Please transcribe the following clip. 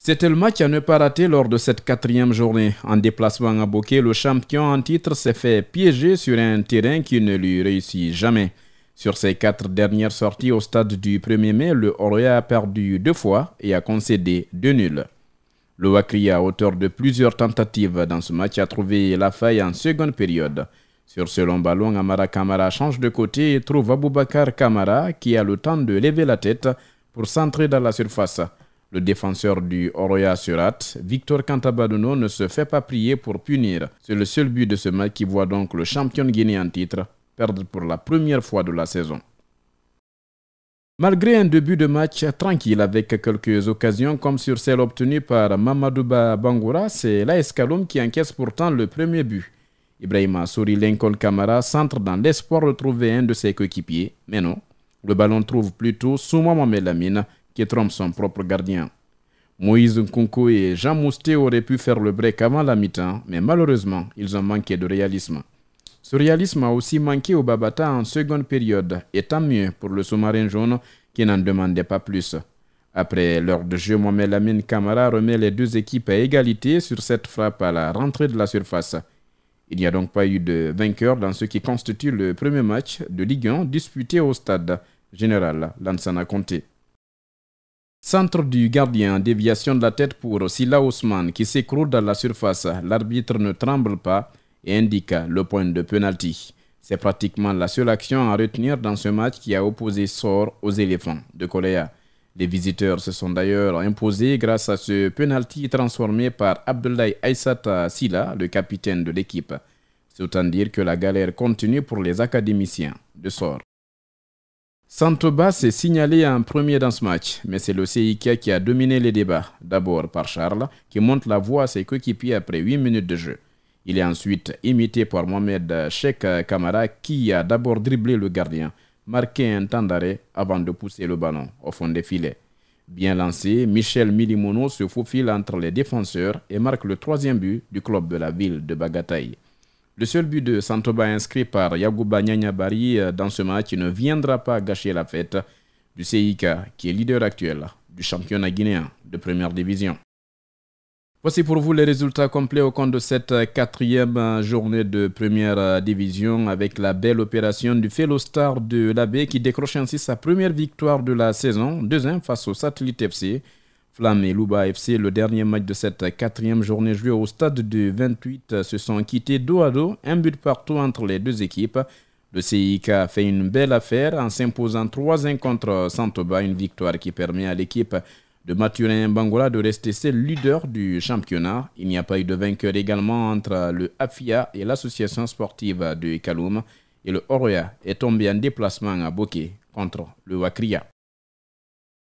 C'était le match à ne pas rater lors de cette quatrième journée. En déplacement à Bokeh, le champion en titre s'est fait piéger sur un terrain qui ne lui réussit jamais. Sur ses 4 dernières sorties au stade du 1er mai, le Oroya a perdu 2 fois et a concédé 2 nuls. Le Wakria, à hauteur de plusieurs tentatives dans ce match, a trouvé la faille en seconde période. Sur ce long ballon, Amara Kamara change de côté et trouve Aboubakar Kamara qui a le temps de lever la tête pour centrer dans la surface. Le défenseur du Oroya se rate. Victor Kantabadono ne se fait pas prier pour punir. C'est le seul but de ce match qui voit donc le champion guinéen en titre perdre pour la première fois de la saison. Malgré un début de match tranquille avec quelques occasions comme sur celle obtenue par Mamadouba Bangoura, c'est l'AS Kaloum qui encaisse pourtant le premier but. Ibrahima Souri Lincoln Kamara centre dans l'espoir de trouver un de ses coéquipiers, mais non. Le ballon trouve plutôt Souma Mohamed Lamine qui trompe son propre gardien. Moïse Nkunku et Jean Mousté auraient pu faire le break avant la mi-temps, mais malheureusement, ils ont manqué de réalisme. Ce réalisme a aussi manqué au Babata en seconde période, et tant mieux pour le sous-marin jaune qui n'en demandait pas plus. Après l'heure de jeu, Mohamed Lamine Kamara remet les deux équipes à égalité sur cette frappe à la rentrée de la surface. Il n'y a donc pas eu de vainqueur dans ce qui constitue le premier match de Ligue 1 disputé au stade général Lansana Conté. Centre du gardien, déviation de la tête pour Silla Ousmane qui s'écroule dans la surface. L'arbitre ne tremble pas et indique le point de penalty. C'est pratiquement la seule action à retenir dans ce match qui a opposé Sor aux éléphants de Koléa. Les visiteurs se sont d'ailleurs imposés grâce à ce penalty transformé par Abdoulaye Aïssata Silla, le capitaine de l'équipe. C'est autant dire que la galère continue pour les académiciens de Sor. Santoba s'est signalé en premier dans ce match, mais c'est le CIK qui a dominé les débats. D'abord par Charles, qui monte la voie à ses coéquipiers après 8 minutes de jeu. Il est ensuite imité par Mohamed Cheikh Kamara, qui a d'abord dribblé le gardien, marqué un temps d'arrêt avant de pousser le ballon au fond des filets. Bien lancé, Michel Milimono se faufile entre les défenseurs et marque le 3e but du club de la ville de Bagataï. Le seul but de Santoba inscrit par Yagouba Nyanyabari dans ce match ne viendra pas gâcher la fête du CIK, qui est leader actuel du championnat guinéen de première division. Voici pour vous les résultats complets au compte de cette 4e journée de première division avec la belle opération du Fellow Star de l'Abbé qui décroche ainsi sa première victoire de la saison, 2-1 face au Satellite FC. Flamme et Louba FC, le dernier match de cette 4e journée jouée au stade de 28, se sont quittés dos à dos, un but partout entre les deux équipes. Le CIK a fait une belle affaire en s'imposant 3-1 contre Santoba, une victoire qui permet à l'équipe de Mathurin Bangoura de rester seul leader du championnat. Il n'y a pas eu de vainqueur également entre le AFIA et l'association sportive de Kaloum, et le Oroya est tombé en déplacement à Bokeh contre le Wakria.